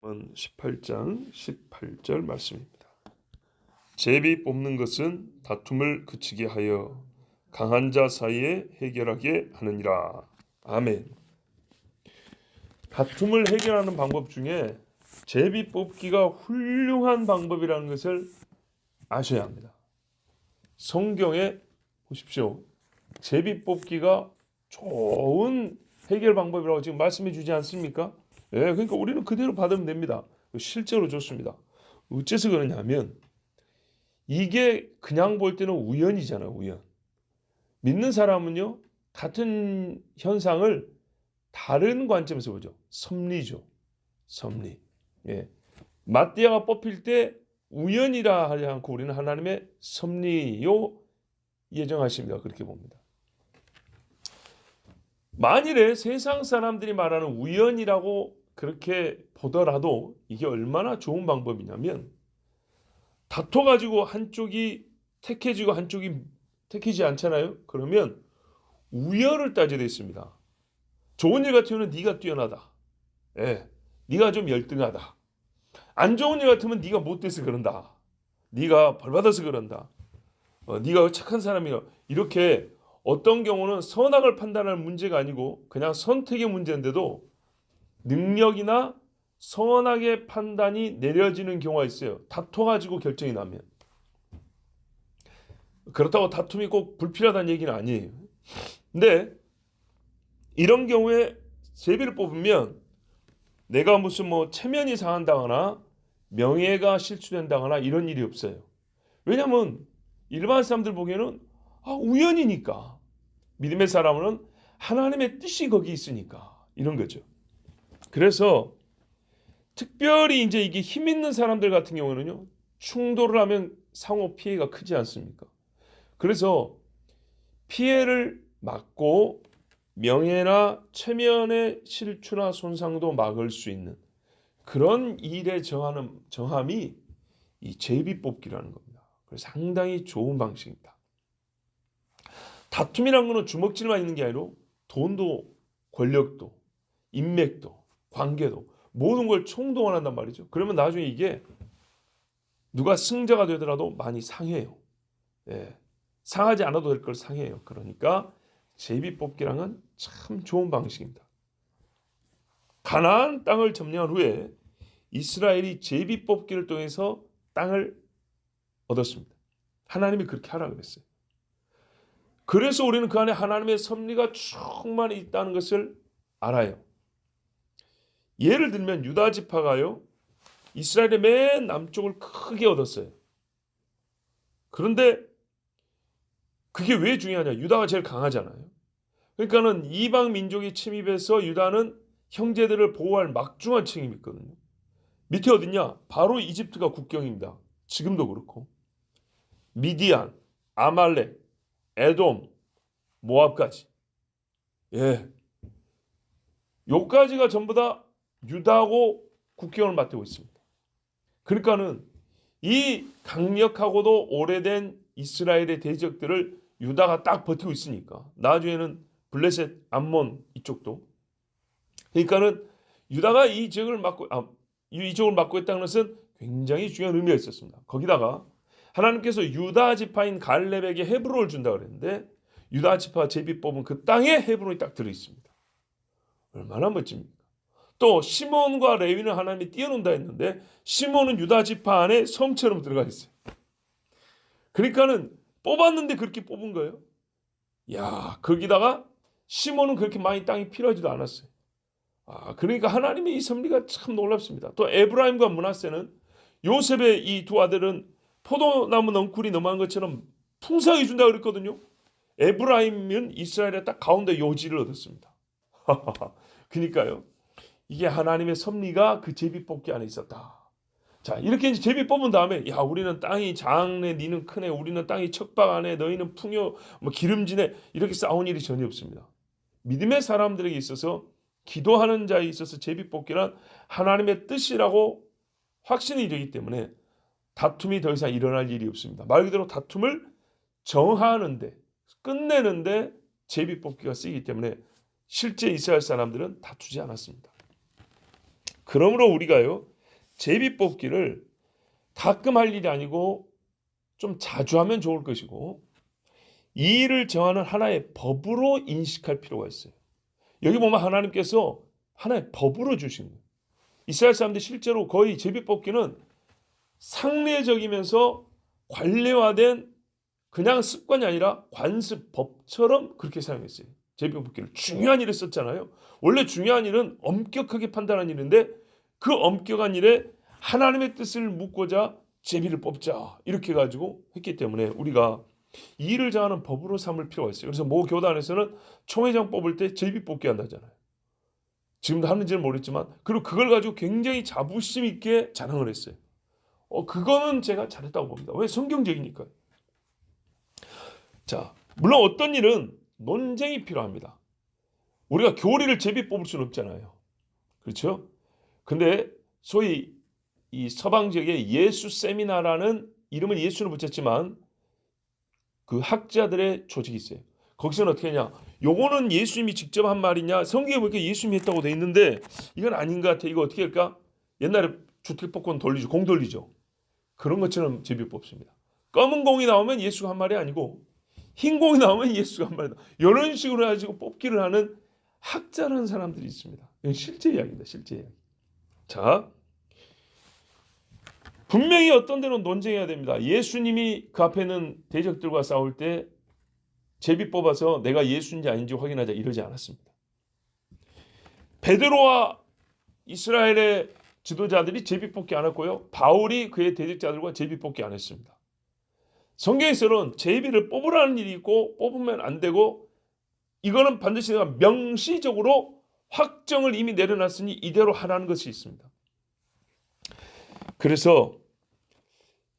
18장 18절 말씀입니다. 제비 뽑는 것은 다툼을 그치게 하여 강한 자 사이에 해결하게 하느니라. 아멘. 다툼을 해결하는 방법 중에 제비 뽑기가 훌륭한 방법이라는 것을 아셔야 합니다. 성경에 보십시오. 제비 뽑기가 좋은 해결 방법이라고 지금 말씀해 주지 않습니까? 예, 그러니까 우리는 그대로 받으면 됩니다. 실제로 좋습니다. 어째서 그러냐면 이게 그냥 볼 때는 우연이잖아요. 우연. 믿는 사람은요. 같은 현상을 다른 관점에서 보죠. 섭리죠. 섭리. 예. 마띠아가 뽑힐 때 우연이라 하지 않고 우리는 하나님의 섭리요 예정하십니다. 그렇게 봅니다. 만일에 세상 사람들이 말하는 우연이라고 그렇게 보더라도 이게 얼마나 좋은 방법이냐면 다퉈가지고 한쪽이 택해지고 한쪽이 택해지지 않잖아요. 그러면 우열을 따져야 있습니다. 좋은 일 같으면 네가 뛰어나다. 예, 네가 좀 열등하다. 안 좋은 일 같으면 네가 못돼서 그런다. 네가 벌받아서 그런다. 네가 착한 사람이야. 이렇게 어떤 경우는 선악을 판단할 문제가 아니고 그냥 선택의 문제인데도 능력이나 선악의 판단이 내려지는 경우가 있어요. 다퉈가지고 결정이 나면. 그렇다고 다툼이 꼭 불필요하다는 얘기는 아니에요. 근데 이런 경우에 제비를 뽑으면 내가 무슨 체면이 상한다거나 명예가 실추된다거나 이런 일이 없어요. 왜냐하면 일반 사람들 보기에는 우연이니까. 믿음의 사람은 하나님의 뜻이 거기 있으니까 이런 거죠. 그래서 특별히 이제 이게 힘 있는 사람들 같은 경우는요. 충돌을 하면 상호 피해가 크지 않습니까? 그래서 피해를 막고 명예나 체면의 실추나 손상도 막을 수 있는 그런 일에 정함이 이 제비 뽑기라는 겁니다. 그래서 상당히 좋은 방식입니다. 다툼이라는 것은 주먹질만 있는 게 아니라 돈도 권력도 인맥도 관계도 모든 걸 총동원한단 말이죠. 그러면 나중에 이게 누가 승자가 되더라도 많이 상해요. 예, 상하지 않아도 될 걸 상해요. 그러니까 제비 뽑기랑은 참 좋은 방식입니다. 가나안 땅을 점령한 후에 이스라엘이 제비 뽑기를 통해서 땅을 얻었습니다. 하나님이 그렇게 하라 그랬어요. 그래서 우리는 그 안에 하나님의 섭리가 충만히 있다는 것을 알아요. 예를 들면 유다 지파가요. 이스라엘의 맨 남쪽을 크게 얻었어요. 그런데 그게 왜 중요하냐? 유다가 제일 강하잖아요. 그러니까는 이방 민족이 침입해서 유다는 형제들을 보호할 막중한 책임이 있거든요. 밑에 어딨냐? 바로 이집트가 국경입니다. 지금도 그렇고. 미디안, 아말렉, 에돔, 모압까지. 예. 요까지가 전부 다 유다하고 국경을 맞대고 있습니다. 그러니까는 이 강력하고도 오래된 이스라엘의 대적들을 유다가 딱 버티고 있으니까 나중에는 블레셋, 암몬 이쪽도 그러니까는 유다가 이 지역을 맡고 있다는 것은 굉장히 중요한 의미가 있었습니다. 거기다가 하나님께서 유다 지파인 갈렙에게 헤브론을 준다고 그랬는데 유다 지파 제비 뽑은 그 땅에 헤브론이 딱 들어 있습니다. 얼마나 멋집니까? 또 시몬과 레위는 하나님이 띄워놓는다 했는데 시몬은 유다 지파 안에 섬처럼 들어가 있어요. 그러니까는 뽑았는데 그렇게 뽑은 거예요. 야, 거기다가 시몬은 그렇게 많이 땅이 필요하지도 않았어요. 그러니까 하나님의 이 섭리가 참 놀랍습니다. 또 에브라임과 므낫세는 요셉의 이 두 아들은 포도나무 넝쿨이 너무한 것처럼 풍성히 준다고 그랬거든요. 에브라임은 이스라엘의 딱 가운데 요지를 얻었습니다. 그러니까요. 이게 하나님의 섭리가 그 제비 뽑기 안에 있었다. 자, 이렇게 이제 제비 뽑은 다음에 야, 우리는 땅이 작네, 니는 크네, 우리는 땅이 척박하네, 너희는 풍요, 기름지네 이렇게 싸운 일이 전혀 없습니다. 믿음의 사람들에게 있어서 기도하는 자에 있어서 제비 뽑기란 하나님의 뜻이라고 확신이 되기 때문에 다툼이 더 이상 일어날 일이 없습니다. 말 그대로 다툼을 정하는데 끝내는데 제비 뽑기가 쓰이기 때문에 실제 이스라엘 사람들은 다투지 않았습니다. 그러므로 우리가요 제비 뽑기를 가끔 할 일이 아니고 좀 자주 하면 좋을 것이고 이 일을 정하는 하나의 법으로 인식할 필요가 있어요. 여기 보면 하나님께서 하나의 법으로 주신 거예요. 이스라엘 사람들이 실제로 거의 제비 뽑기는 상례적이면서 관례화된 그냥 습관이 아니라 관습법처럼 그렇게 사용했어요. 제비 뽑기를 중요한 일에 썼잖아요. 원래 중요한 일은 엄격하게 판단하는 일인데 그 엄격한 일에 하나님의 뜻을 묻고자 제비를 뽑자 이렇게 가지고 했기 때문에 우리가 이 일을 정하는 법으로 삼을 필요가 있어요. 그래서 모 교단에서는 총회장 뽑을 때 제비 뽑기 한다잖아요. 지금도 하는지는 모르겠지만 그리고 그걸 가지고 굉장히 자부심 있게 자랑을 했어요. 그거는 제가 잘했다고 봅니다. 왜? 성경적이니까요. 자, 물론 어떤 일은 논쟁이 필요합니다. 우리가 교리를 제비 뽑을 수는 없잖아요. 그렇죠? 근데 소위 이 서방 지역의 예수 세미나라는 이름은 예수는 붙였지만 그 학자들의 조직이 있어요. 거기서는 어떻게 하냐? 요거는 예수님이 직접 한 말이냐? 성경에 보니까 예수님이 했다고 돼 있는데 이건 아닌 것 같아. 이거 어떻게 할까? 옛날에 주택복권 돌리죠. 공 돌리죠. 그런 것처럼 제비 뽑습니다. 검은 공이 나오면 예수가 한 말이 아니고 흰 공이 나오면 예수가 한 말이다. 이런 식으로 가지고 뽑기를 하는 학자라는 사람들이 있습니다. 이건 실제 이야기입니다. 실제 이야기. 자, 분명히 어떤 데는 논쟁해야 됩니다. 예수님이 그 앞에 있는 대적들과 싸울 때 제비 뽑아서 내가 예수인지 아닌지 확인하자 이러지 않았습니다. 베드로와 이스라엘의 지도자들이 제비 뽑기 안 했고요. 바울이 그의 대적자들과 제비 뽑기 안 했습니다. 성경에서는 제비를 뽑으라는 일이 있고 뽑으면 안 되고 이거는 반드시 내가 명시적으로 확정을 이미 내려놨으니 이대로 하라는 것이 있습니다. 그래서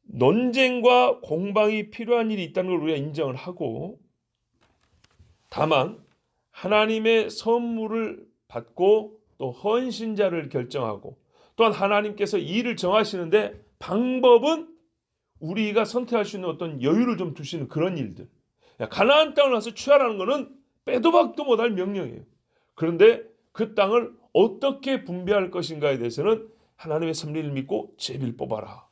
논쟁과 공방이 필요한 일이 있다는 걸 우리가 인정을 하고 다만 하나님의 선물을 받고 또 헌신자를 결정하고 또한 하나님께서 이 일을 정하시는데 방법은 우리가 선택할 수 있는 어떤 여유를 좀 두시는 그런 일들. 가나안 땅을 가서 취하라는 것은 빼도 박도 못할 명령이에요. 그런데 그 땅을 어떻게 분배할 것인가에 대해서는 하나님의 섭리를 믿고 제비를 뽑아라.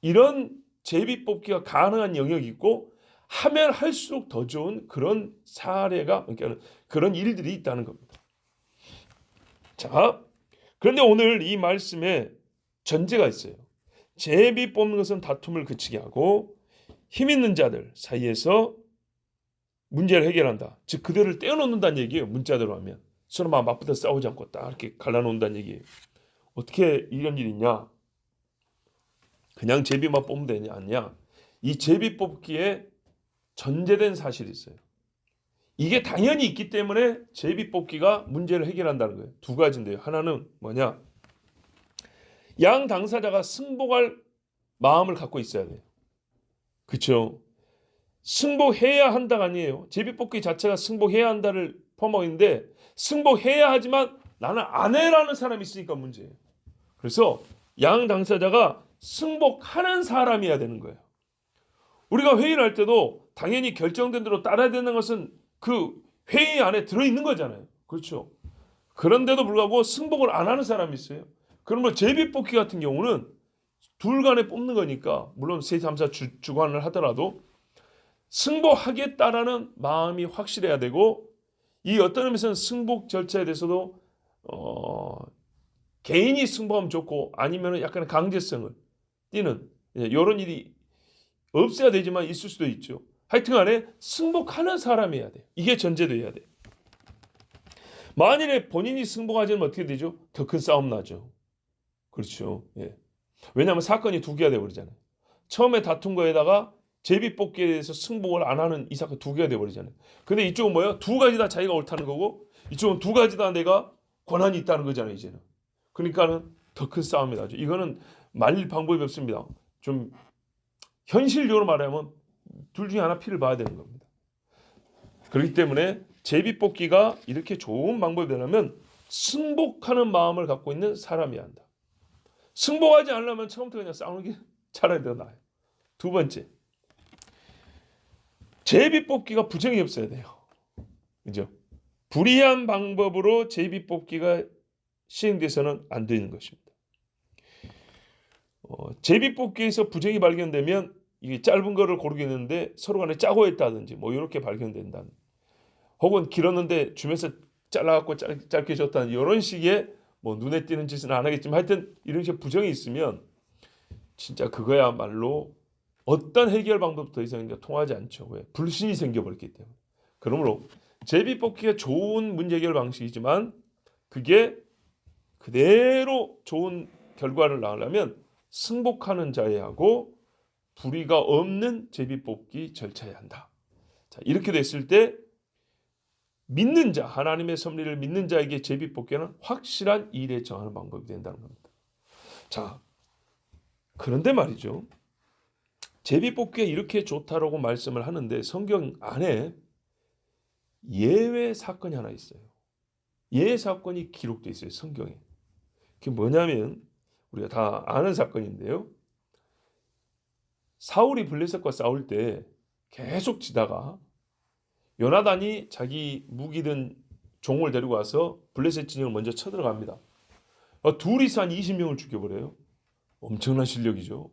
이런 제비 뽑기가 가능한 영역이 있고 하면 할수록 더 좋은 그런 사례가 그러니까 그런 일들이 있다는 겁니다. 자, 그런데 오늘 이 말씀에 전제가 있어요. 제비 뽑는 것은 다툼을 그치게 하고 힘 있는 자들 사이에서 문제를 해결한다. 즉 그들을 떼어놓는다는 얘기예요. 문자대로 하면 서로 막 맞붙어 싸우지 않고 딱 이렇게 갈라놓는다는 얘기예요. 어떻게 이런 일이 있냐? 그냥 제비만 뽑으면 되냐? 아니냐? 이 제비 뽑기에 전제된 사실이 있어요. 이게 당연히 있기 때문에 제비 뽑기가 문제를 해결한다는 거예요. 두 가지인데요. 하나는 뭐냐? 양 당사자가 승복할 마음을 갖고 있어야 돼요. 그렇죠? 승복해야 한다가 아니에요. 제비뽑기 자체가 승복해야 한다를 퍼먹는데 승복해야 하지만 나는 안 해라는 사람이 있으니까 문제예요. 그래서 양 당사자가 승복하는 사람이어야 되는 거예요. 우리가 회의를 할 때도 당연히 결정된 대로 따라야 되는 것은 그 회의 안에 들어있는 거잖아요. 그렇죠? 그런데도 불구하고 승복을 안 하는 사람이 있어요. 그러면 제비뽑기 같은 경우는 둘 간에 뽑는 거니까 물론 세, 3, 4 주관을 하더라도 승복하겠다라는 마음이 확실해야 되고 이 어떤 의미에서는 승복 절차에 대해서도 개인이 승복하면 좋고 아니면 약간의 강제성을 띠는 이런 일이 없어야 되지만 있을 수도 있죠. 하여튼간에 승복하는 사람이어야 돼. 이게 전제돼야 돼. 만일에 본인이 승복하지 않으면 어떻게 되죠? 더 큰 싸움 나죠. 그렇죠. 예. 왜냐하면 사건이 두 개가 되어버리잖아요. 처음에 다툰 거에다가 제비뽑기에 대해서 승복을 안 하는 이 사건 두 개가 되어버리잖아요. 근데 이쪽은 뭐예요? 두 가지 다 자기가 옳다는 거고 이쪽은 두 가지 다 내가 권한이 있다는 거잖아요. 이제는. 그러니까는 더 큰 싸움이 나죠. 이거는 말릴 방법이 없습니다. 좀 현실적으로 말하면 둘 중에 하나 피를 봐야 되는 겁니다. 그렇기 때문에 제비뽑기가 이렇게 좋은 방법이 되려면 승복하는 마음을 갖고 있는 사람이어야 한다. 승복하지 않으려면 처음부터 그냥 싸우는 게 차라리 더 나아요. 두 번째, 제비뽑기가 부정이 없어야 돼요. 그죠? 불이한 방법으로 제비뽑기가 시행돼서는 안 되는 것입니다. 제비뽑기에서 부정이 발견되면 이게 짧은 거를 고르겠는데 서로 간에 짜고 했다든지 뭐 이렇게 발견된다는, 혹은 길었는데 주면서 잘라갖고 짧게 줬다는 이런 식의 뭐 눈에 띄는 짓은 안 하겠지만 하여튼 이런 식의 부정이 있으면 진짜 그거야말로 어떤 해결 방법도 더 이상 통하지 않죠. 왜? 불신이 생겨버렸기 때문에. 그러므로 제비뽑기가 좋은 문제 해결 방식이지만 그게 그대로 좋은 결과를 낳으려면 승복하는 자에 하고 불의가 없는 제비뽑기 절차에 한다. 자, 이렇게 됐을 때 믿는 자, 하나님의 섭리를 믿는 자에게 제비뽑기는 확실한 일에 정하는 방법이 된다는 겁니다. 자, 그런데 말이죠. 제비뽑기가 이렇게 좋다라고 말씀을 하는데 성경 안에 예외 사건이 하나 있어요. 예외 사건이 기록되어 있어요. 성경에. 그게 뭐냐면 우리가 다 아는 사건인데요. 사울이 블레셋과 싸울 때 계속 지다가 요나단이 자기 무기든 종을 데리고 와서 블레셋 진영을 먼저 쳐들어갑니다. 둘이서 한 20명을 죽여버려요. 엄청난 실력이죠.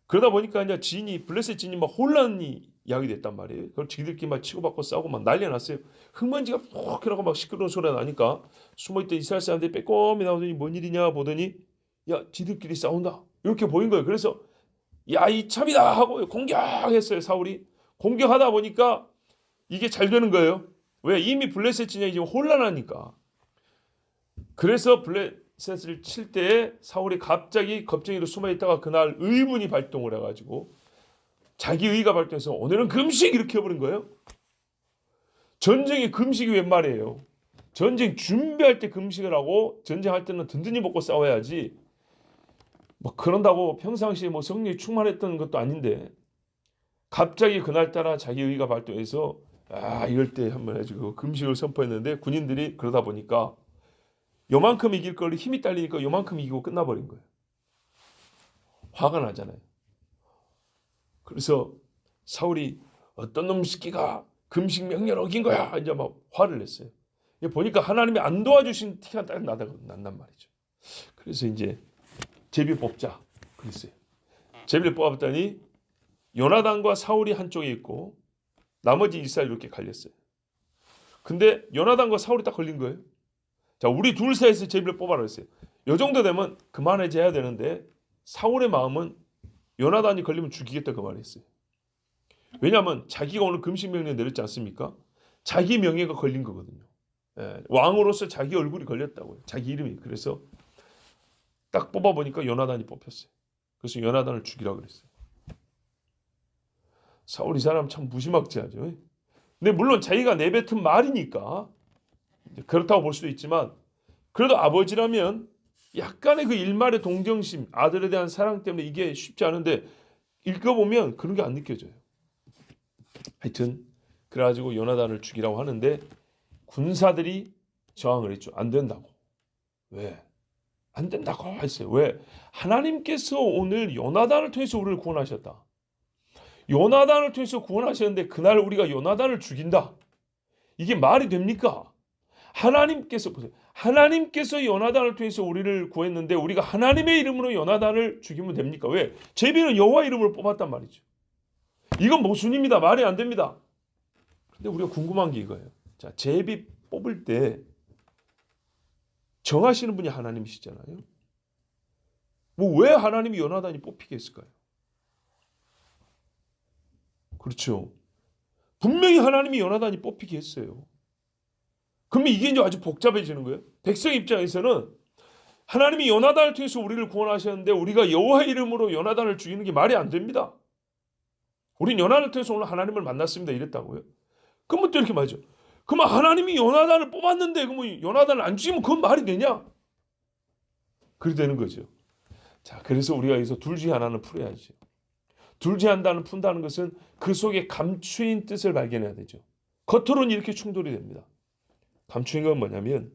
그러다 보니까 이제 진이 블레셋 진이 막 혼란이 야기됐단 말이에요. 그걸 지들끼리 막 치고받고 싸우고 막 난리 났어요. 흙먼지가 푹 나고 막 시끄러운 소리가 나니까 숨어있던 이스라엘 사람들이 빼꼼히 나오더니 뭔 일이냐 보더니 야 지들끼리 싸운다 이렇게 보인 거예요. 그래서 야 이참이다 하고 공격했어요. 사울이 공격하다 보니까 이게 잘 되는 거예요. 왜? 이미 블레셋 진영이 지금 혼란하니까. 그래서 블레셋을 칠 때에 사울이 갑자기 겁쟁이로 숨어있다가 그날 의분이 발동을 해가지고 자기 의가 발동해서 오늘은 금식 이렇게 해버린 거예요. 전쟁에 금식이 웬 말이에요. 전쟁 준비할 때 금식을 하고 전쟁할 때는 든든히 먹고 싸워야지. 뭐 그런다고 평상시에 뭐 성령이 충만했던 것도 아닌데 갑자기 그날따라 자기 의가 발동해서 이럴 때 한번 해가지고 금식을 선포했는데 군인들이 그러다 보니까 요만큼 이길 걸 힘이 딸리니까 요만큼 이기고 끝나버린 거예요. 화가 나잖아요. 그래서 사울이 어떤 놈 새끼가 금식 명령을 어긴 거야 이제 막 화를 냈어요. 보니까 하나님이 안 도와주신 티가 딱 난단 말이죠. 그래서 이제 제비 뽑자 그랬어요. 제비를 뽑았더니 요나단과 사울이 한쪽에 있고 나머지 이스라엘 이렇게 갈렸어요. 근데 요나단과 사울이 딱 걸린 거예요. 자, 우리 둘 사이에서 제비를 뽑아라 했어요. 요 정도 되면 그만해져야 되는데 사울의 마음은 요나단이 걸리면 죽이겠다 그 말했어요. 왜냐하면 자기가 오늘 금식 명령 내렸지 않습니까? 자기 명예가 걸린 거거든요. 왕으로서 자기 얼굴이 걸렸다고요. 자기 이름이. 그래서 딱 뽑아보니까 요나단이 뽑혔어요. 그래서 요나단을 죽이라고 그랬어요. 사울 이 사람 참 무지막지하죠. 근데 물론 자기가 내뱉은 말이니까 그렇다고 볼 수도 있지만 그래도 아버지라면 약간의 그 일말의 동정심, 아들에 대한 사랑 때문에 이게 쉽지 않은데 읽어보면 그런 게 안 느껴져요. 하여튼 그래가지고 요나단을 죽이라고 하는데 군사들이 저항을 했죠. 안 된다고. 왜? 안 된다고 했어요. 왜? 하나님께서 오늘 요나단을 통해서 우리를 구원하셨다. 요나단을 통해서 구원하셨는데 그날 우리가 요나단을 죽인다. 이게 말이 됩니까? 하나님께서 보세요. 하나님께서 요나단을 통해서 우리를 구했는데 우리가 하나님의 이름으로 요나단을 죽이면 됩니까? 왜? 제비는 여호와 이름으로 뽑았단 말이죠. 이건 모순입니다. 말이 안 됩니다. 근데 우리가 궁금한 게 이거예요. 자, 제비 뽑을 때 정하시는 분이 하나님이시잖아요. 뭐 왜 하나님이 요나단이 뽑히게 했을까요? 그렇죠. 분명히 하나님이 요나단이 뽑히게 했어요. 그러면 이게 이제 아주 복잡해지는 거예요. 백성 입장에서는 하나님이 요나단을 통해서 우리를 구원하셨는데 우리가 여호와 이름으로 요나단을 죽이는 게 말이 안 됩니다. 우린 요나단을 통해서 오늘 하나님을 만났습니다. 이랬다고요. 그러면 또 이렇게 말이죠. 그러면 하나님이 요나단을 뽑았는데 그러면 요나단을 안 죽이면 그건 말이 되냐? 그렇게 되는 거죠. 자, 그래서 우리가 여기서 둘 중에 하나는 풀어야죠. 둘 중에 하나는 푼다는 것은 그 속에 감추인 뜻을 발견해야 되죠. 겉으로는 이렇게 충돌이 됩니다. 감추인 건 뭐냐면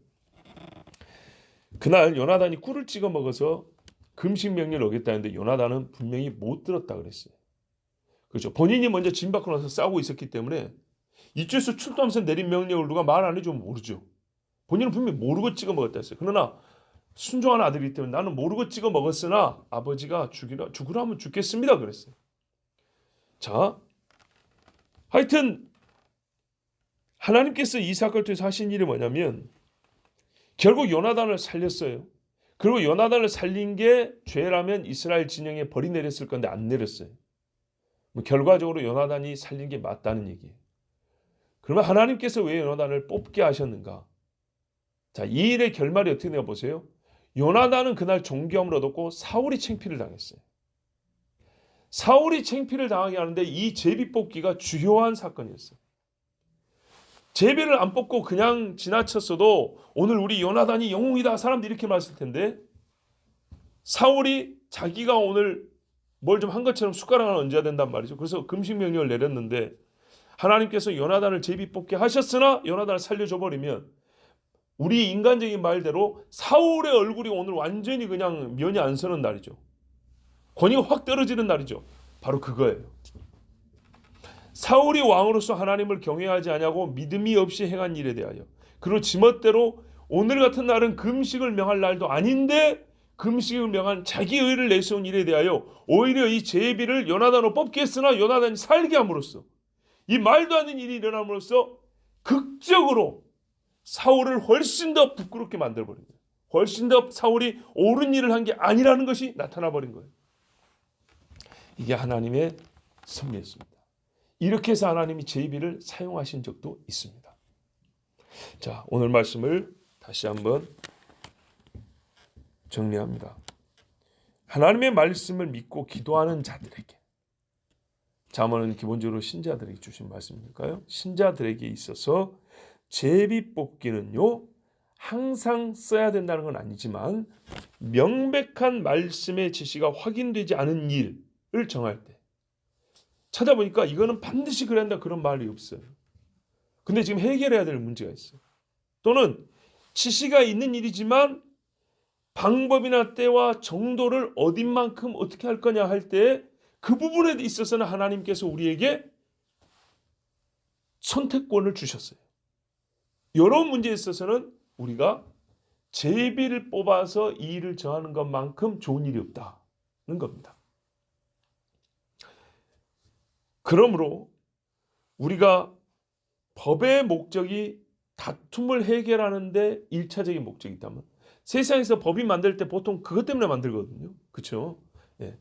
그날 요나단이 꿀을 찍어 먹어서 금식 명령을 어겼다는데 요나단은 분명히 못 들었다 그랬어요. 그렇죠. 본인이 먼저 진 받고 나서 싸우고 있었기 때문에 이쪽에서 출동하면서 내린 명령을 누가 말 안 해주면 모르죠. 본인은 분명히 모르고 찍어 먹었다 했어요. 그러나 순종한 아들이기 때문에 나는 모르고 찍어 먹었으나 아버지가 죽으라 하면 죽겠습니다 그랬어요. 자, 하여튼 하나님께서 이 사건을 통해서 하신 일이 뭐냐면 결국 요나단을 살렸어요. 그리고 요나단을 살린 게 죄라면 이스라엘 진영에 벌이 내렸을 건데 안 내렸어요. 결과적으로 요나단이 살린 게 맞다는 얘기예요. 그러면 하나님께서 왜 요나단을 뽑게 하셨는가? 자, 이 일의 결말이 어떻게 되나 보세요. 요나단은 그날 존귀함을 얻었고 사울이 창피를 당했어요. 사울이 창피를 당하게 하는데 이 제비 뽑기가 주요한 사건이었어요. 제비를 안 뽑고 그냥 지나쳤어도 오늘 우리 요나단이 영웅이다 사람들이 이렇게 말했을 텐데 사울이 자기가 오늘 뭘 좀 한 것처럼 숟가락을 얹어야 된단 말이죠. 그래서 금식 명령을 내렸는데 하나님께서 요나단을 제비 뽑게 하셨으나 요나단을 살려줘 버리면 우리 인간적인 말대로 사울의 얼굴이 오늘 완전히 그냥 면이 안 서는 날이죠. 권위가 확 떨어지는 날이죠. 바로 그거예요. 사울이 왕으로서 하나님을 경외하지 아니하고 믿음이 없이 행한 일에 대하여 그리고 지멋대로 오늘 같은 날은 금식을 명할 날도 아닌데 금식을 명한 자기 의를 내세운 일에 대하여 오히려 이 제비를 요나단으로 뽑게 했으나 요나단이 살게 함으로써 이 말도 안 되는 일이 일어남으로써 극적으로 사울을 훨씬 더 부끄럽게 만들어버린 거예요. 훨씬 더 사울이 옳은 일을 한 게 아니라는 것이 나타나버린 거예요. 이게 하나님의 섭리였습니다. 이렇게 해서 하나님이 제비를 사용하신 적도 있습니다. 자, 오늘 말씀을 다시 한번 정리합니다. 하나님의 말씀을 믿고 기도하는 자들에게, 잠언은 기본적으로 신자들에게 주신 말씀이니까요. 신자들에게 있어서 제비 뽑기는요 항상 써야 된다는 건 아니지만 명백한 말씀의 지시가 확인되지 않은 일을 정할 때 찾아보니까 이거는 반드시 그래야 한다 그런 말이 없어요. 근데 지금 해결해야 될 문제가 있어요. 또는 지시가 있는 일이지만 방법이나 때와 정도를 어딘만큼 어떻게 할 거냐 할 때 그 부분에 있어서는 하나님께서 우리에게 선택권을 주셨어요. 이런 문제에 있어서는 우리가 제비를 뽑아서 이 일을 정하는 것만큼 좋은 일이 없다는 겁니다. 그러므로 우리가 법의 목적이 다툼을 해결하는 데 1차적인 목적이 있다면 세상에서 법이 만들 때 보통 그것 때문에 만들거든요. 그렇죠? 예.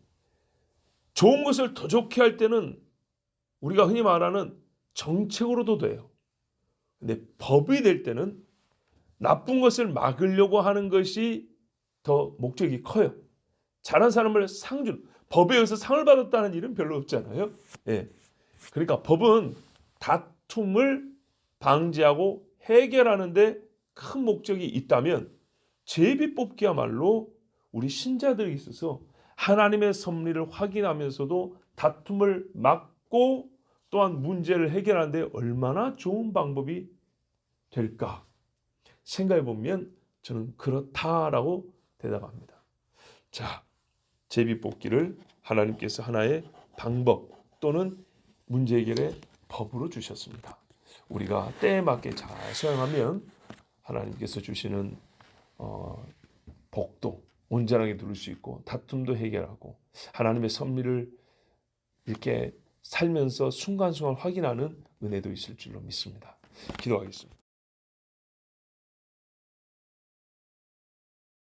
좋은 것을 더 좋게 할 때는 우리가 흔히 말하는 정책으로도 돼요. 근데 법이 될 때는 나쁜 것을 막으려고 하는 것이 더 목적이 커요. 잘한 사람을 법에 의해서 상을 받았다는 일은 별로 없잖아요. 예. 그러니까 법은 다툼을 방지하고 해결하는 데 큰 목적이 있다면 제비 뽑기야말로 우리 신자들에 있어서 하나님의 섭리를 확인하면서도 다툼을 막고 또한 문제를 해결하는 데 얼마나 좋은 방법이 될까 생각해 보면 저는 그렇다라고 대답합니다. 자, 제비 뽑기를 하나님께서 하나의 방법 또는 문제 해결의 법으로 주셨습니다. 우리가 때에 맞게 잘 사용하면 하나님께서 주시는 복도 온전하게 누릴 수 있고 다툼도 해결하고 하나님의 섭리를 이렇게 살면서 순간순간 확인하는 은혜도 있을 줄로 믿습니다. 기도하겠습니다.